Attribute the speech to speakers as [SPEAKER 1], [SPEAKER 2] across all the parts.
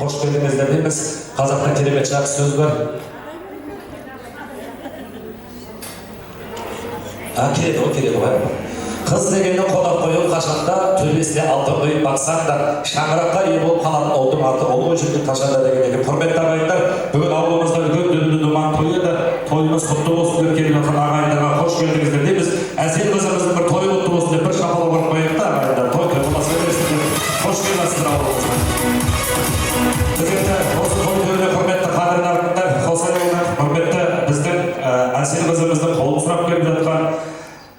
[SPEAKER 1] Hoş geldinizler deymiz. Қазақта керемет жақсы сөз бар. Келеді ғой. Қыз дегенді қонақ қою қашанда, төбесіне алтын құйып бақсаңдар, шаңыраққа ие болып қалатын ұлдың аты ол ғой жүрген қашанда деген екен. Құрметті ағайындар, бүгін ауылымызда үлкен дүнді думан той еді. Тойымыз құтты болсын деп келіп жатқан ағайындарға қош келдіңіздер дейміз. Әсел қызымыздың бір тойы құтты болсын деп бір шапалақ ұрып қояйық та ағайындар. Той болмаса бересіздер. Қош келдіңіздер ауылымызға. Біз енді осы той тойына құрметті қадірлерді қосайық. Құрметті біздің Әсел қызымыздың қолын сұрап келіп жатқан,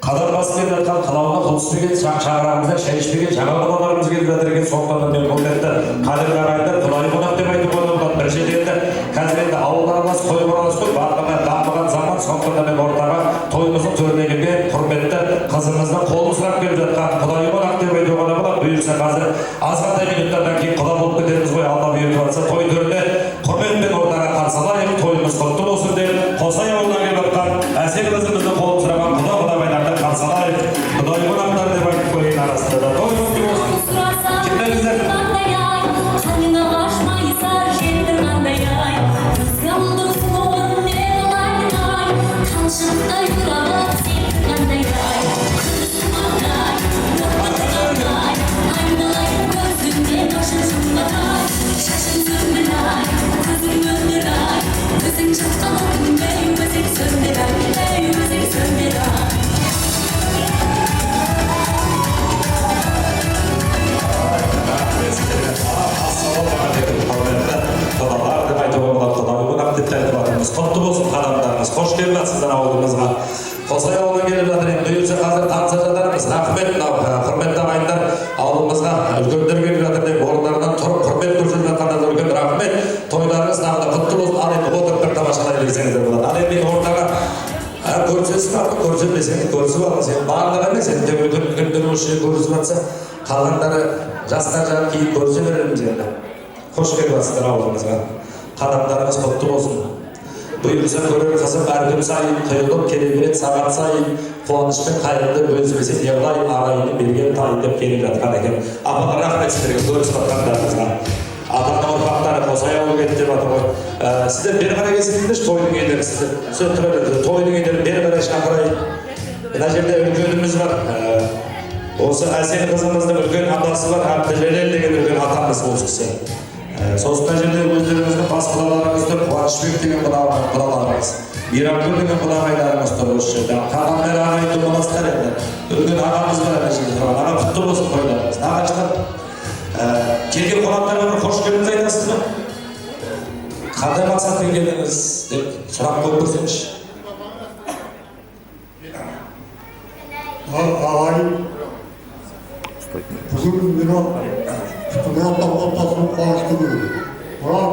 [SPEAKER 1] қадам басып келіп жатқан, қалауына қол түспеген, шаңырағымызда шай ішпеген жаңа балаларымыз келіп жатыр екен. Сондықтан мен құрметті қадірлі ағайындар, құдайы қонақ деп айтып отырған біріншіден енді қазір енді ауылдар аралас, той аралас қой, барлығына дамыған заман. Сондықтан мен ортаға тойымыздың төріне келген құрметті қызымыздың қолын сұрап келіп жатқан, құдайы қонақ деп айтуға болады. Бұйырса қазір азғантай минуттардан кейін құда болып кетеміз ғой. Алла бұйырып жатса той төріне құрметпен ортаға қарсы алайық. Тойымыз құтты болсын деп Қосай ауылына келіп жатқан Әсел қызымыздың қолын сұраған құда-құдағайларды қарсы алайық. Құдайы қонақтар деп айтып қояйын арасында да. Той құтты болсын. Kimdengizler? Құтты болсын қадамдарыңыз, қош келіп жатсыздар ауылымызға. Қосай ауылына келіп жатыр. Бұйырса қазір танса жатармыз. Рахмет, құрметті ағайындар, ауылымызға үлкендер келіп жатыр деп орындарынан тұрып құрмет көрсетіп жатқандарына үлкен рахмет. Тойларыңыз тағы да құтты болсын. Ал енді отырып бір тамашалай берсеңіздер болады. Ал енді ортаға көрсетсін, көрсетпесең көрісіп алыңыз. Сен барлығы емес, енді үлкендер осы жерде көрісіп жатса, қалғандары жастар жағы кейін көрісе береміз енді. Қош келіп жатсыздар ауылымызға. Қадамдарыңыз құтты болсын. Бұйырса көрер қызым әр күн сайын құйылып келе береді сағат сайын, қуаныштың қайырды бөліспесе неғылайын ағайыны берген тайын деп келіп жатқан екен. Апаға рахмет сіздерге көрісіп жатқандарыңызға. Атаның ұрпақтары Қосай ауылы кетті деп жатыр ғой. Сіздер бері қарай келсеңіздерші тойдың иелері, сіздер тойдың иелерін бері қарай шақырайын. Мына жерде үлкеніміз бар. Осы Әсел қызымыздың үлкен атасы бар, Әбдіжәлел деген үлкен атамыз осы кісі. Сосын мына жерде өздеріңіздің бас құдаларыңыз тұр, Қуанышбек деген құдаларыңыз, Мейрамгүл деген құдағайларыңыз тұр осы жерде. Қағандар ағайынды боласыздар енді. Үлкен ағамыз бар ана жерде тұрған. Аға құтты болсын тойларыңыз. Нағашылар, келген қонақтарға бір қош келдіңіз айтасыз ба? Қандай мақсатпен келдіңіз деп сұрақ қойып көрсеңізші.
[SPEAKER 2] Ағайын, бүгін мені Құмыраттан отбасының қуанышты күні. Бірақ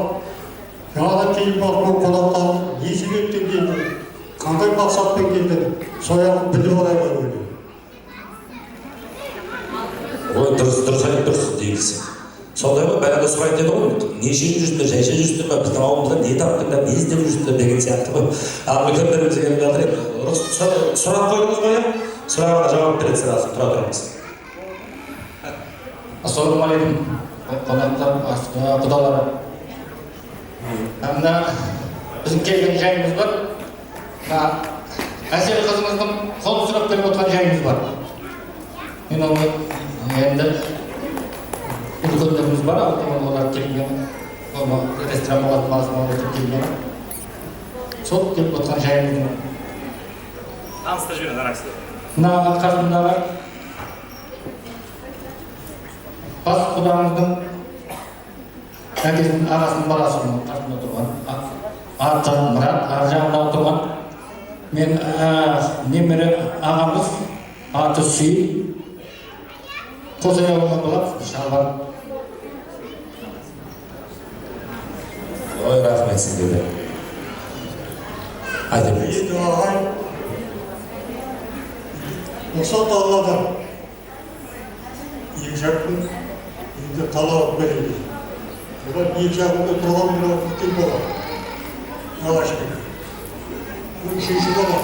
[SPEAKER 2] жаңадан кейін басқан қонақтар не себептен келді, қандай мақсатпен келді, сояғын біліп алайық ойлаймын.
[SPEAKER 1] Ой, дұрыс дейсіз. Сондай ғой, бәрі сұрайды деді ғой, не жеп жүрсіңдер, жайша жүрсіңдер ме, біздің ауылымызда не таптыңдар, не іздеп жүрсіңдер деген сияқты ғой. Ал үлкендеріміз келіп жатыр еді. Сұрақ қойдыңыз ғой, сұрағына жауап береді сразу, тұра тұрыңыз.
[SPEAKER 3] Ассалаумағалейкум, қонақтар, құдалары. Мына біздің келген жайымыз бар. Әсел қызымыздың қолын сұрап келіп отырған жайымыз бар. Мен оны енді үлкендеріміз бар, олар келген, ресторан болатын басына өтіп келген. Сол келіп отырған жайымыздың.
[SPEAKER 1] Таныстырып жіберіңіз арасында.
[SPEAKER 3] Мына қасымдағы бас құдамыздың әкесінің ағасының баласының қасында тұрған аты Мұрат, ар жағында отырған мен немере ағамыз аты Сүй Қосай ауылына болады шалбар.
[SPEAKER 1] Ой, рахмет сіздерге. Айтып беріңіз.
[SPEAKER 2] Енді ағай, осы талғада екі жақтың енді талап береді. Олар екі жағында тұрған бір үлкен болады. Нағашыбек. Бұл үшінші бала.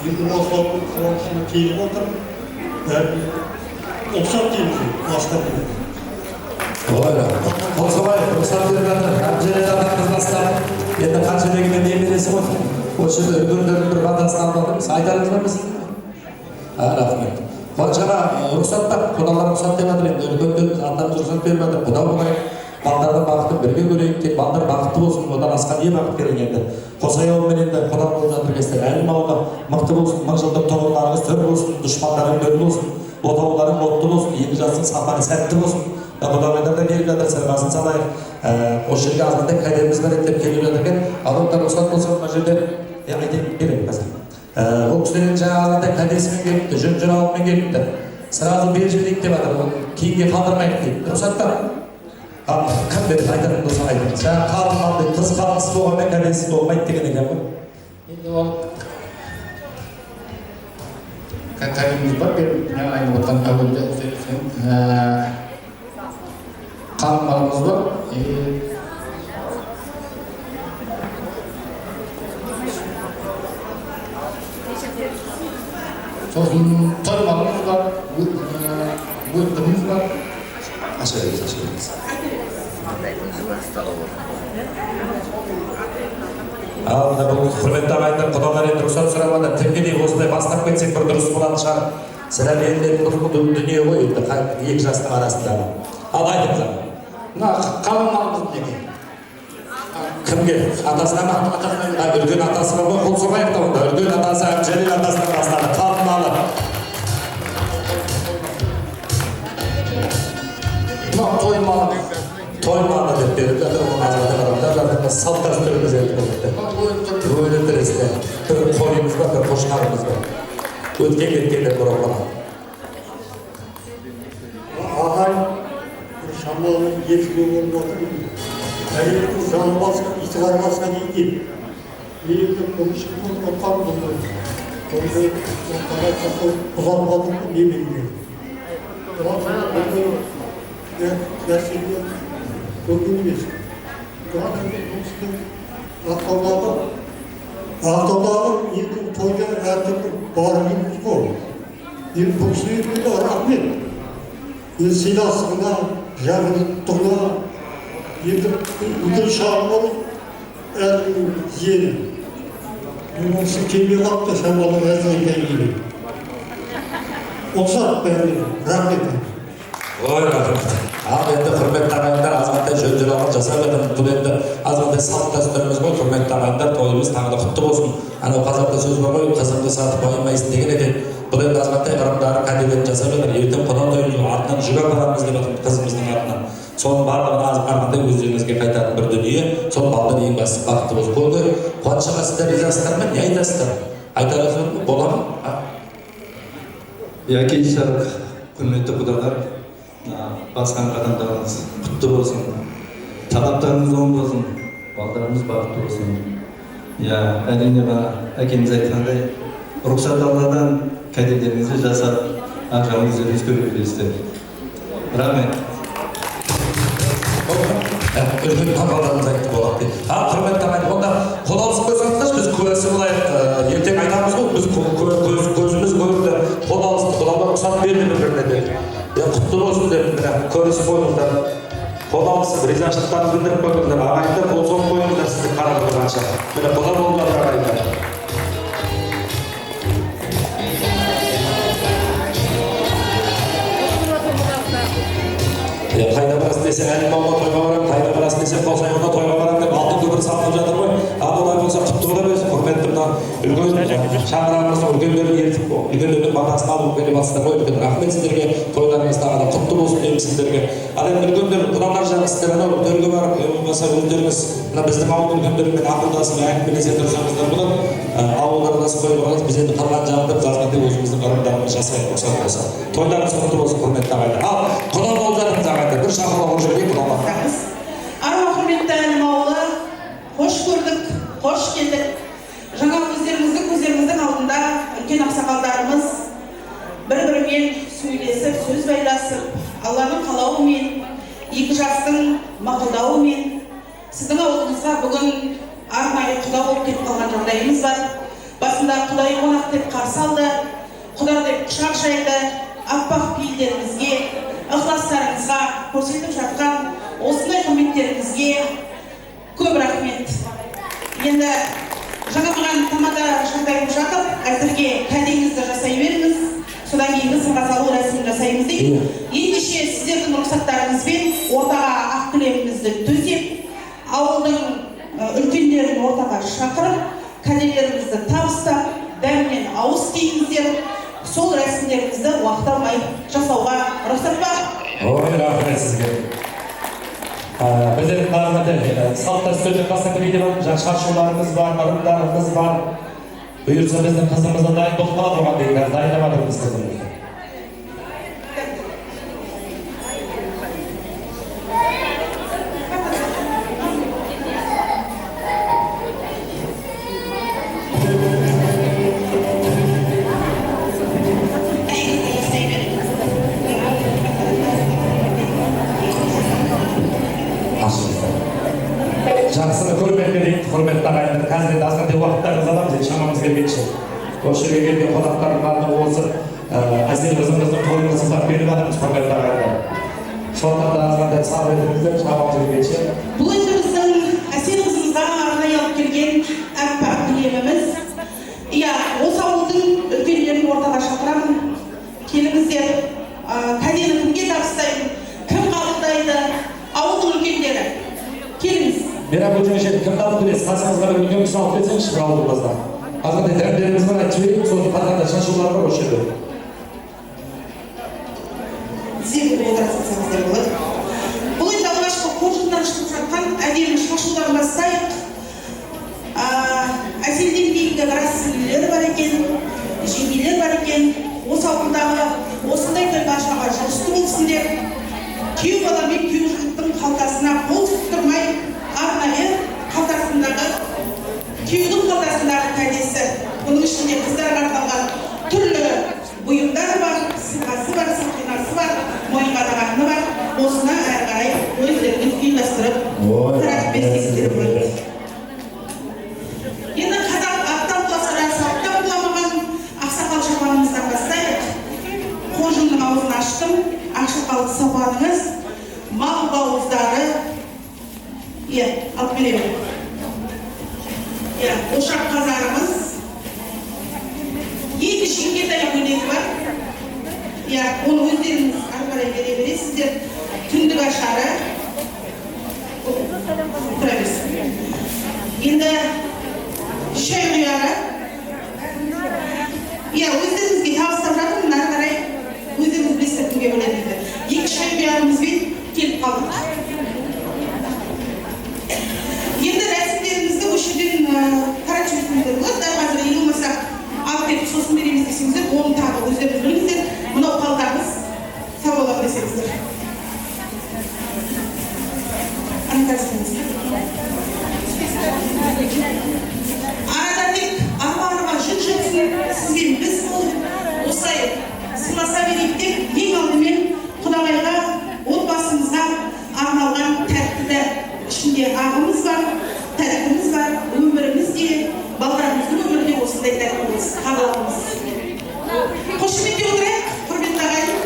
[SPEAKER 2] Енді осылардың қуанышына келіп отыр. Бәрі ұқсап дейміз, басқа
[SPEAKER 1] рұқсат беріп жатыр. Әбжелет ағамыз бастап, енді қанша дегенде немересі ғой. Осы жерде үлкендердің бір батасын алып жатырмыз. Айтарыңыз бар ма сіздің? Рахмет. Жаңа рұқсат бар, құдалар рұқсат деп жатыр енді. Үлкендер атамыз рұқсат беріп жатыр. Құда болайық, балдардың бақытын бірге көрейік деп, балдар бақытты болсын, одан асқан не бақыт керек енді. Қосаяумен енді құда болып жатыр кестер. Әлім ауылда мықты болсын, 1000 жылдық тұғырларыңыз төр болсын, дұшпандарың дөр болсын, отауларың отты болсын, екі жастың сапары сәтті болсын. Құдағайлар да келіп жатыр, сырғасын салайық. Осы жерге азғандай кәдеміз бар деп келіп жатыр екен. Адамдар рұқсат болса мына жерде айтайын керек қазір. Бұл кісілердің жаңа азғандай кәдесімен келіпті, жүн жырауымен келіпті. Сразу беріп деп жатыр, кейінге қалдырмайық дейді. Рұқсат бар. Кім беріп айтатын болса айтыңыз. Жаңа қалың қалды, қыз қалыңсыз болғанмен кәдесіз болмайды деген екен ғой.
[SPEAKER 3] Енді ол кәдеміз бар, мен айтып отқан әуелде қалың малымыз бар. Сосын той малымыз бар, өттіміз бар.
[SPEAKER 1] Аша беріңіз. Ал мына бұл құрметті ағайындар, құдалар енді рұқсат сұрамады. Тіркедей осындай бастап кетсек бір дұрыс болатын шығар. Сірә берілетін бұл дүние ғой енді екі жастың арасындағы. Ал айтыңыз аға.
[SPEAKER 3] Мына қалың малымыз неге?
[SPEAKER 1] Кімге? Атасына ма? Үлкен атасы бар ғой, қол соғайық та онда. Үлкен атасы Әбжелел атасынан бастады. Қалың малы.
[SPEAKER 3] Мына той малы.
[SPEAKER 1] Той малы деп беріп жатыр, оның азаматтар адамдар жатыр. Салт дәстүріміз енді бұл. Өлі тірісте. Бір қойымыз бар, бір қошқарымыз бар. Өткен кеткендер бір оқыған.
[SPEAKER 2] Ағай, шамалы ешілі болып отыр. Әйелдің жаны басқа, итіғар басқа дейін. Елді көмішкі болып отқан бұлды. Бұлды ұзармадың не белгілер. Бұлды нәрсеге көрген емес. Бұлды Ақтаудағы енді тойда әртүрлі барымыз ғой. Енді бұл кісілерге рахмет. Енді сыйластығына, жағдықтығына, енді үлкен шағын болып әрінің зиені. Онысы келмей қалыпты, шамалы әрден келмейді. Олсақ бәріне рахмет.
[SPEAKER 1] Ой, рахмет. Ал енді құрметті ағайындар, азғантай жөн жырауын жасап едім. Бұл енді азғантай салт дәстүріміз ғой, құрметті ағайындар, тойымыз тағы да құтты болсын. Анау қазақта сөз бар ғой, қызыңды сатып байымайсың деген екен. Бұл енді азғантай ырымдары кәдеден жасап едім. Ертең құда тойымыз артынан жүк апарамыз деп жатыр қызымыздың артынан. Соның барлығын арқандай өздеріңізге қайтатын бір дүние. Соның балдар ең бастысы бақытты болсын. Көңді қуанышқа сіздер ризасыздар ма? Не айтасыздар? Айтарыңыз бола ма?
[SPEAKER 4] Яки шарық, құрметті құдалар, басқан қадамдарыңыз құтты болсын, талаптарыңыз оң болсын, балдарыңыз бақытты болсын. Әрине әкеміз айтқандай, рұқсат Алладан кәделеріңізді жасап, ақшаңызды өзгеріп білесіздер. Рахмет.
[SPEAKER 1] Үлкен таңғалдарыңыз айтты болады. Құрметті ағайын, онда қол алысып көрсеңіздерші, біз куәсі болайық. Ертең айтамыз ғой, біз көзіміз көрді, қол алысты, құдалар рұқсат берді бір-біріне де. Құтты болсын деп, көрісіп қойыңыздар. Қол алысып, ризашылықтарыңызды білдіріп қойыңыздар. Ағайындар қол соғып қойыңыздар сізді қарап отырғанша. Міне құда болып жатыр ағайындар. Қайда барасың десең, әлім ауылға тойға барам, қайда барасың десең, Қосаяуға тойға барам деп алтын көпір салынып жатыр ғой. Ал олай болса құтты бола берсін, құрметті мына үлкен шаңырағымыздың үлкендерін ертіп, үлкендердің батасын алып келіп жатсыздар ғой. Үлкен рахмет сіздерге, тойларыңыз тағы да құтты болсын деймін сіздерге. Ал енді үлкендер, құдалар жағы сіздер анау төрге барып, болмаса өздеріңіз мына біздің ауыл үлкендерімен ақылдасып, әңгімелесе тұрсаңыздар болады. Ауылдарыңыз қойып алыңыз, біз енді қалған жағында жазғандай өзіміздің ырымдарымызды жасайық рұқсат болса. Тойларыңыз құтты болсын, құрметті ағайындар. Ал құда болып жатырмыз ағайындар, бір шақырып ол жерге құдалар.
[SPEAKER 5] Арма құрметті әлім ауылы, қош көрдік, қош келдік. Жаңа көздеріңіздің алдында үлкен ақсақалдарымыз бір-бірімен сөйлесіп, сөз байласып, Алланың қалауымен, екі жастың мақұлдауымен сіздің ауылыңызға бүгін арнайы құда болып келіп қалған жағдайымыз бар. Басында құдай қонақ деп қарсы алды, құда деп құшақ жайды, аппақ пейілдеріңізге, ықыластарыңызға көрсетіп жатқан осындай құрметтеріңізге ендеше сіздердің рұқсаттарыңызбен ортаға ақ кілемімізді төсеп, ауылдың үлкендерін ортаға шақырып, кәделерімізді табыстап, дәммен ауыз тиіңіздер, сол рәсімдерімізді уақыт алмай жасауға рұқсат бар.
[SPEAKER 1] Ой, рахмет сізге. Біздің қазірде салт дәстүрді қастандырып бар, шашуларымыз бар, ырымдарымыз бар. Бұйырса біздің қызымызды дайын болып қалады оған дейін, дайындамадыңыз қызымызды. Жақсыны көрмекке дейін, құрметті ағайындар, қазір енді азғантай уақыттарымыз аламыз, шамамыз келгенше. Осы жерге келген қонақтардың барлығы осы әсел қызымыздың тойын сыздап беріп жатырмыз, құрметті ағайындар. Сондықтан да азғантай сабыр етіңіздер, шамамыз келгенше.
[SPEAKER 5] Бұл енді біздің әсел қызымызға арнайы алып келген әппақ кілеміміз. Иә, осы ауылдың үлкендерін ортаға шақырамын. Келіңіздер, кәдені кімге табыстаймын, кім қабылдайды, ауылдың үлкендері. Келіңіз.
[SPEAKER 1] Мейрам Көтеншен, кімді алып келесіз? Қасыңызға бір үлкен кісіні алып келсеңізші бір ауылымыздан. Азғантай дәрімдерімізді айтып жіберейік, сосын қатарда шашулар бар осы жерде.
[SPEAKER 5] Тіземді отырасыңыздар болады. Бұл енді алғашқы қоржыннан шығып жатқан әдемі шашуларын бастайық. Әселден кейінгі біраз сіңлілер бар екен, жеңгелер бар екен. Осы ауылдағы осындай тойға ашуға жұмысты болсыңдар. Күйеу бала мен күйеу жігіттің қалтасына қол сұғып тұрмай, арнайы қалтасындағы, күйеудің қалтасындағы кәдесі. Бұның ішінде қыздарға арналған түрлі бұйымдар бар, сырғасы бар, сақинасы бар, мойынға тағатыны бар. Осыны әрі қарай өздеріңіз ұйымдастырып таратып берсеңіздер болады. Енді қазақ аттан құласа, саптан құламаған ақсақал шапанымыздан бастайық. Қожымның аузын аштым, ақшақал сапаныңыз, мал бауыздары, алып беремін. Ошақ қазарымыз, екі шеңгетай көйлегі бар. Оны өздеріңіз ары қарай бере бересіздер. Түндік ашары. Тұра берсін. Енді шай құяры. Өздеріңізге табыстап жатырмын, ары қарай өздеріңіз білесіздер кімге бөледі. Екі шай құярымызбен келіп қалдық. Енді рәсімдерімізді осы жерден қарап жүрсеңіздер болады. Дәл қазір елу болмаса алып беріп сосын береміз десеңіздер, оны тағы өздеріңіз біліңіздер. Мынау қалдарыңыз сау болады десеңіздер. Арада тек арба жүк жүрсін, сізбен біз болып, осылай сыйласа берейік деп, ең алдымен Құдағайға, отбасымызға арналған тәттіні ішінде ағымыз бар, тәттіміз бар, өміріміз де, балаларымыздың өмірі де осындай тәттіміз, қабылымыз. Қошеметте отырайық, құрметті ағайын.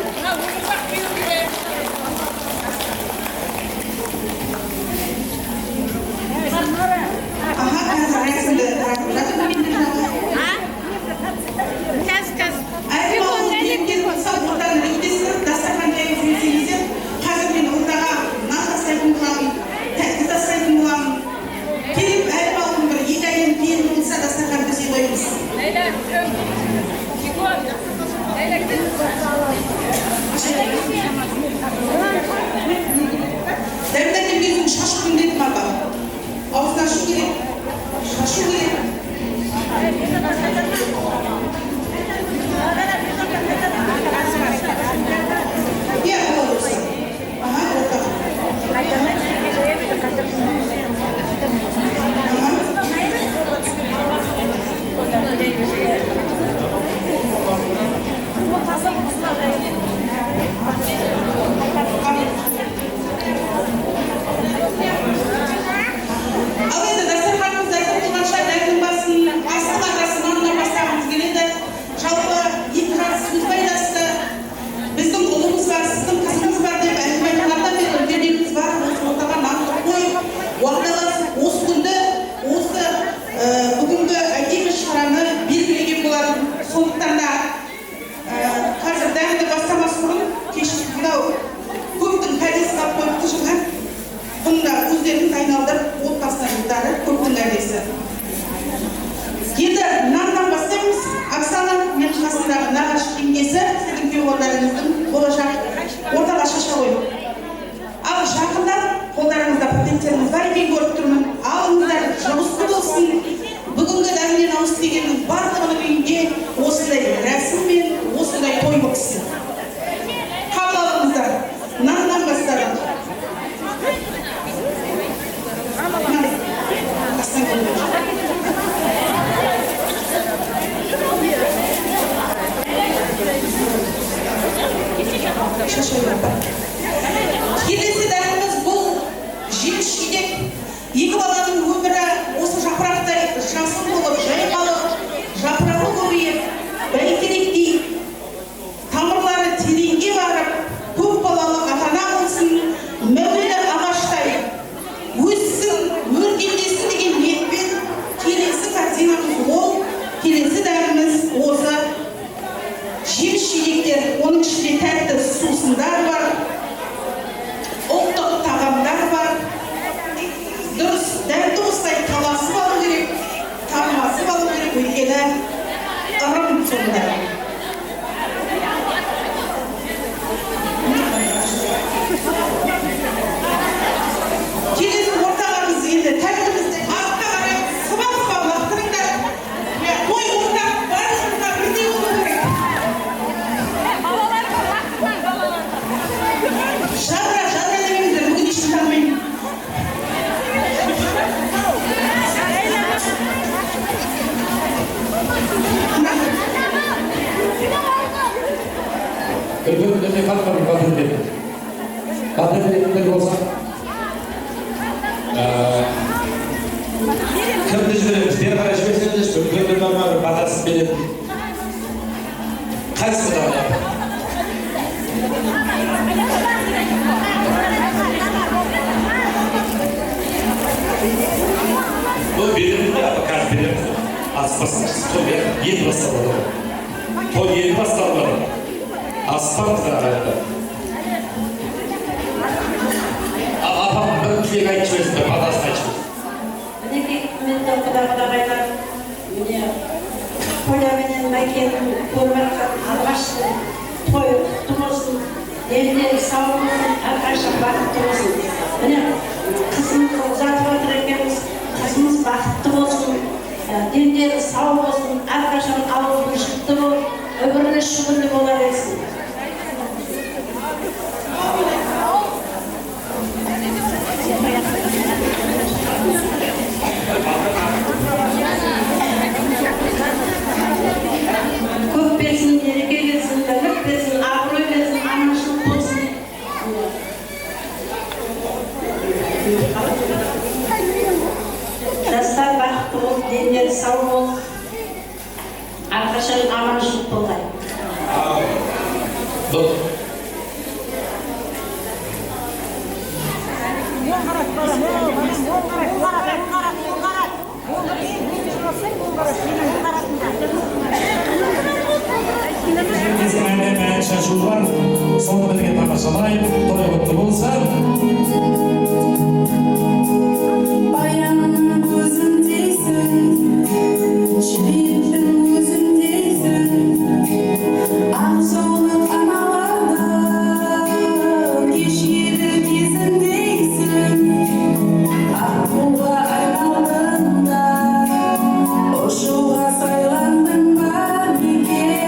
[SPEAKER 5] өздеріңіз айналдырып отбасыларыңыздары көптің әдесі. Енді мынандан бастаймыз. Оксана мен қасындағы нағашы жеңгесі сіздің күйеуіңіздің болашақ ортаға шаша қойып. Ал жақындар қолдарыңызда патенттеріңіз бар екенін көріп тұрмын. Алыңыздар, жұмысты болсын. Бүгінгі дәмнен ауыз дегеннің барлығының үйінде осындай рәсім мен осындай той болсын. Қабыл алыңыздар. Наннан бастадық. Келесі дәміміз бұл жеміс жидек. Екі баланың өмірі осы жапырақтай жасыл болып, жайқалып, жапырағы көбейіп, бәйтеректей, тамырлары тереңге барып, көп балалы ата-ана болсын, мәуелі ағаштай өссін, өркендесін деген ниетпен келесі картинамыз ол, келесі дәміміз осы жеміс жидектер. Оның ішінде тәтті сусындар бар, ұлттық тағамдар бар. Дұрыс, дәмді осылай таласып алу керек, тармасып алу керек, өйткені ырым сонда. Келесі ортағымыз енді тәттімізді артқа қарай сыба-сыба лақтырыңдар. Той ортақ барлығында бірдей болу керек. Жадыра демеңіздер, бүгін ешкім танымаймын.
[SPEAKER 1] Үлгендерде қатпар патентдер болса кімді жібереміз? Бері қарай жіберсеңіз, үлгендер бар ма, батасыз беретін. Қайсысы да? Бұл береміз бе, қазір береміз. Аспасыз, той ел басталады. Той ел басталады. Аспаңыздар ағайындар. Апам бір тілек айтып жіберсін, бір батасын айтып жіберсін.
[SPEAKER 6] Мінекей құрметті құда-құдағайлар, міне Поля менен Майкенің көріп жатқан алғашқы тойы құтты болсын, елдері сау болсын, әрқашан бақытты болсын. Міне қызымызды ұзатып отыр екенбіз, қызымыз бақытты болсын, дендері сау болсын, әрқашан ауызы шықты болып, өміріне шүгірлі бола берсін. Көп берсін, ереке берсін, бірлік берсін, абырой берсін, аманшылық болсын. Жастар бақытты болып, дендері сау болып, әрқашан аманшылық болғай.
[SPEAKER 1] Bizim annem şaşıl var, son birge tamamlayıp, toy kutlu bolsa.
[SPEAKER 7] Bayramın gözündeysin, şirin gözündeysin. Akşamlık analardan yeşil gezindeysin. Aklıma aynaldığında hoşuma saylandın var bir kere.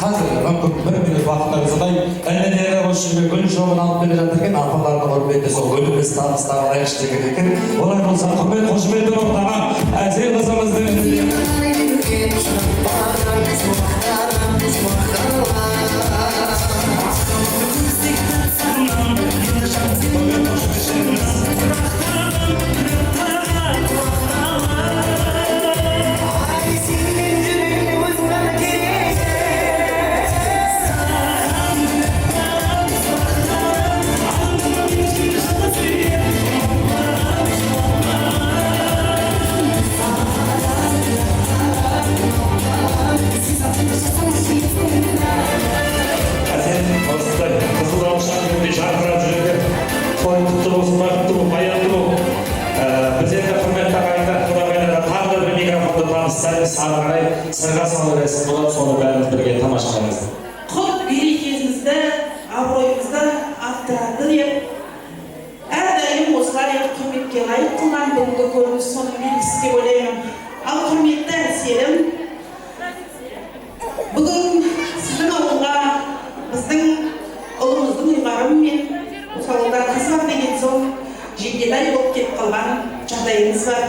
[SPEAKER 1] Hazır, мүмкін бір минут вақытыңызды сұрайын. Әнелері осы жерге гүл шоғын алып келе жатыр екен, апаларының құрметіне сол гүліміз табыстап алайықшы деген екен. Олай болса, құрмет қошеметпен ортаған әзіл қызымыздың сырға салу рәсім болады, соны бәріміз бірге тамашалаймыз.
[SPEAKER 5] Құт берекемізді, абыройымызды арттырады деп, әрдайым осылай құрметке лайық қылған бүгінгі көрініс соның белгісі деп ойлаймын. Ал құрметті әселім, бүгін сіздің ауылға біздің ұлымыздың ұйғарымымен осы ауылда қыз бар деген соң жеңгетай болып кетіп қалған жағдайымыз бар.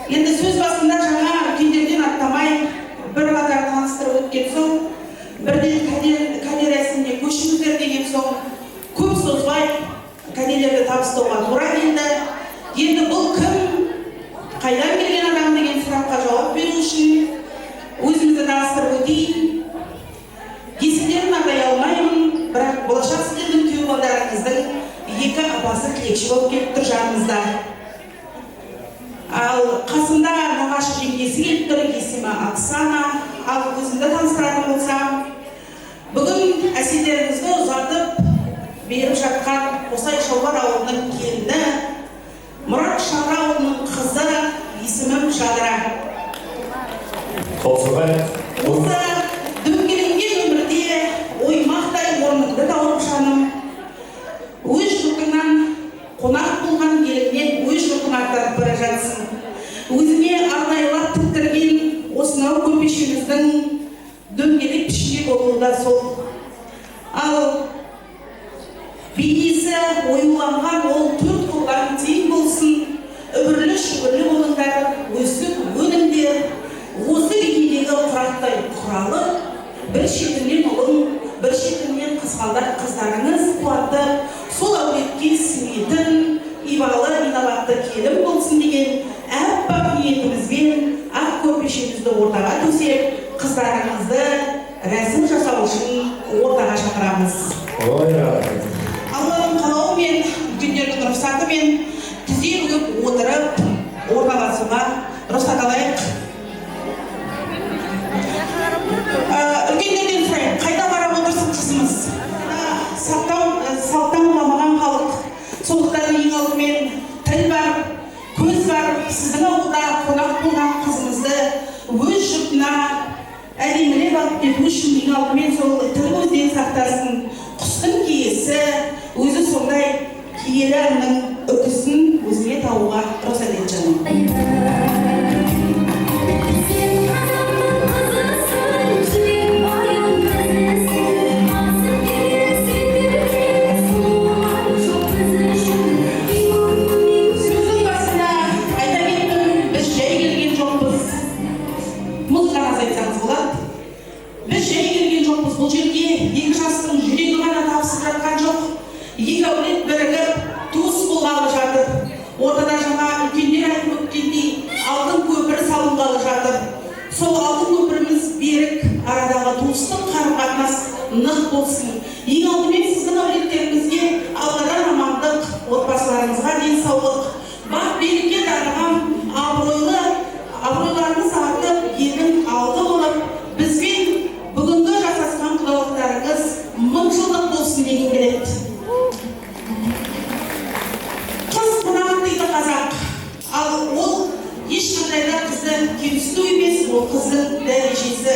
[SPEAKER 5] Енді сөз басында жаңа үлкендерден аттамай бір қатар таныстырып өткен соң, бірден кәде рәсіміне көшіңіздер деген соң, көп созбай кәделерді табыстауға тура келді. Енді бұл кім, қайдан келген адам деген сұраққа жауап беру үшін өзімізді таныстырып өтейін. Есімдерін атай алмаймын, бірақ болашақ сіздердің күйеу балдарыңыздың екі апасы тілекші болып келіп тұр жанымызда. Ал қасында нағашы жеңгесі келіп тұр, есімі Оксана. Ал өзімді таныстыратын болсам, бүгін әселеріңізді ұзатып беріп жатқан Қосай Шалбар ауылының келіні, Мұрат Шағыр ауылының қызы, есімім Жадыра. Осы дөңгеленген өмірде оймақтай орныңды тауып жаным, өз жұртыңнан қонақ болған еліңнен өз жұртыңа аттанып бара жатсың. Өзіңе арнайылап тіктірген осынау көрпешеміздің дөңгелек пішінде болуы да сол. Ал бейнесі оюланған ол төрт қолдан тең болсын, үбірлі шүбірлі болыңдар, өсіп өнімдер, осы бейнедегі құрақтай құралы, бір шетінен ұлың, бір шетінен қыздарыңыз қуатты, сол әулетке сіңетін, ибалы, инабатты келім болсын деген әппақ ниетімізбен ақ көрпешемізді ортаға төсеп, қыздарыңызды рәсім жасау үшін ортаға шақырамыз. Алланың қалауымен, үлкендердің рұқсатымен тізе бүгіп отырып, орналасуға рұқсат алайық. Үлкендерден сұрайын, қайда барап отырсың қызымыз? Салттан ұламаған халық. Сондықтан ең алдымен тіл бар, көз бар, сіздің ауылда қонақ болған қызымызды өз жұртына әдемілеп алып кету үшін ең алдымен сол тіл көзден сақтасын. Құстың киесі, өзі сондай киелі әннің үкісін өзіне тауға рұқсат ет жаным. Бұл жерге екі жастың жүрегі ғана табысып жатқан жоқ. Екі әулет бірігіп, туыс болғалы жатыр. Ортада жаңа үлкендер айтып өткендей алтын көпір салынғалы жатыр. Сол алтын көпіріміз берік, арадағы туыстық қарым-қатынас нық болсын. Ең алдымен сіздің әулеттеріңізге алладан амандық, отбасыларыңызға денсаулық, бақ-береке дарыған абыройларыңыз артып, елдің алды болып, бізбен бүгінгі жасасқан құдалықтарыңыз мың жылдық болсын деген келеді. Қыз қонақ дейді қазақ, ал ол ешқандайда қызды кемсіту емес, ол қыздың дәрежесі.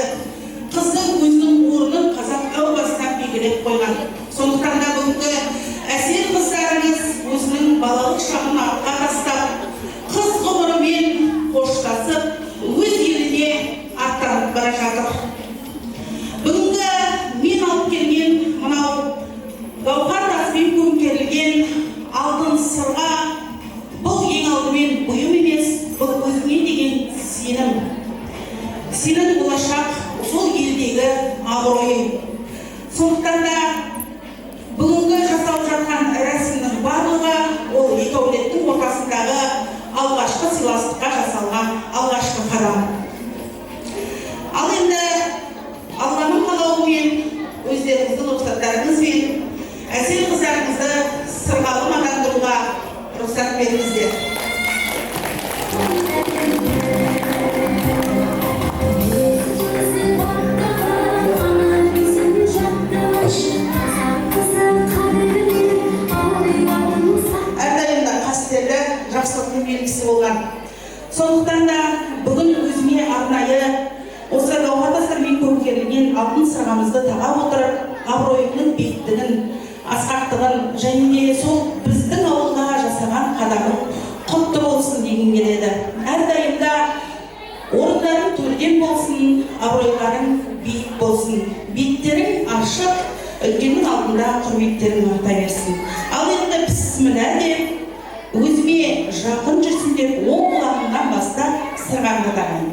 [SPEAKER 5] Қыздың өзінің орнын қазақ әу бастан белгілеп қойған. Сондықтан да бүгінгі әсер қыздарыңыз өзінің балалық шағын артқа тастап, қыз ғұмырымен қоштасып, өз еліне аттанып бара жатыр. Бүгін той. Сондықтан да бүгінгі жасалып жатқан рәсімнің барлығы ол екі әулеттің ортасындағы алғашқы сыйластыққа жасалған алғашқы қадам. Ал енді Алланың қалауымен өздеріңіздің рұқсаттарыңызбен әсел қыздарыңызды сырғалы мадандыруға рұқсат беріңіздер. Әрдайым да қастерлі жақсылықтың белгісі болған. Сондықтан да бүгін өзіме арнайы осы гауһар тастармен көмкерілген алтын сырғамызды таға отырып, абыройының биіктігін, асқақтығын және де сол біздің ауылға жасаған қадамын құтты болсын дегім келеді. Әрдайым да орындарың төрден болсын, абыройларың биік болсын, беттерің ашық, үлкеннің алдында құрметтерің арта берсін. Ал енді бісміллә деп өзіме жақын жүрсін деп оң құлағымнан бастап сырғамды тағайын.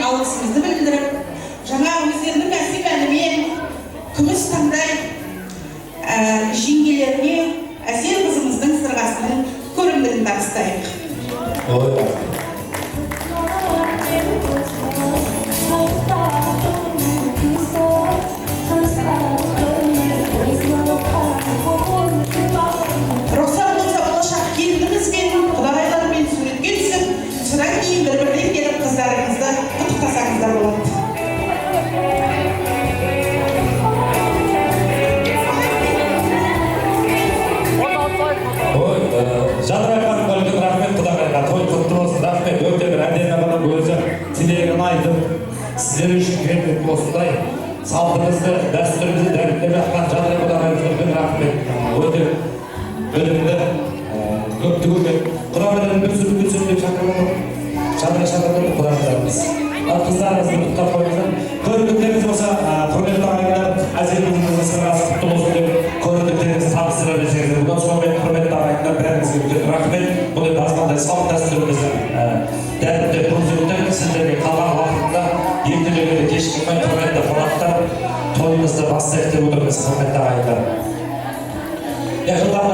[SPEAKER 5] Алғысымызды білдіріп, жаңа өздерінің әсем әнімен күміс таңдай жеңгелеріне әсел қызымыздың сырғасының көрімдігін табыстайық. Рұқсат болса болашақ келініңізбен, құдағайлармен суретке түсіп, содан кейін бір-бірден келіп қыздарыңызды құттықтасаңыздар болады.
[SPEAKER 1] Жадырайған бөлген рахмет құдағайға, той құтты болсын, рахмет. Өте бір әдемі ғана өзі тілегін айтып, сіздер үшін керемет осындай салтымызды, дәстүрімізді дәріптеп жатқан Жадырай құдағайымызға үлкен рахмет. Өте білімді, көптігімен құдағайларын бір сүріп деп шақырып Жадырай құдағайларымыз. Қыздарымызды құттықтап қойыңыздар. Көрімдіктеріңіз болса, құрметті ағайындар, әсел қызымыздың сырғасы құтты болсын деп көрімдіктеріңізді таныстыра берсеңіздер. Бұдан сонымен құрметті ағайындар, бәріңізге үлкен рахмет. Бұны басқандай салт дәстүріміздің дәріптеп көрсетті. Сіздерге қалған уақытта ертелерге кешікпей құрметті қонақтар тойымызды бастайық деп отырмыз, құрметті ағайындар. Жылдан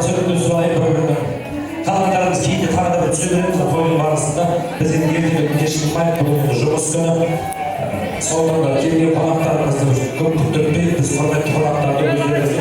[SPEAKER 1] сөйлеуді сұрайын бір-бірінің. Қалғандарымыз кейде тағы да бір түсе береміз, тойдың барысында біз енді ертелерге кешікпей бүгінгі жұмыс күні. Соңында келген қонақтарымызды көп күттірмей, біз құрметті қонақтарды өздеріңізді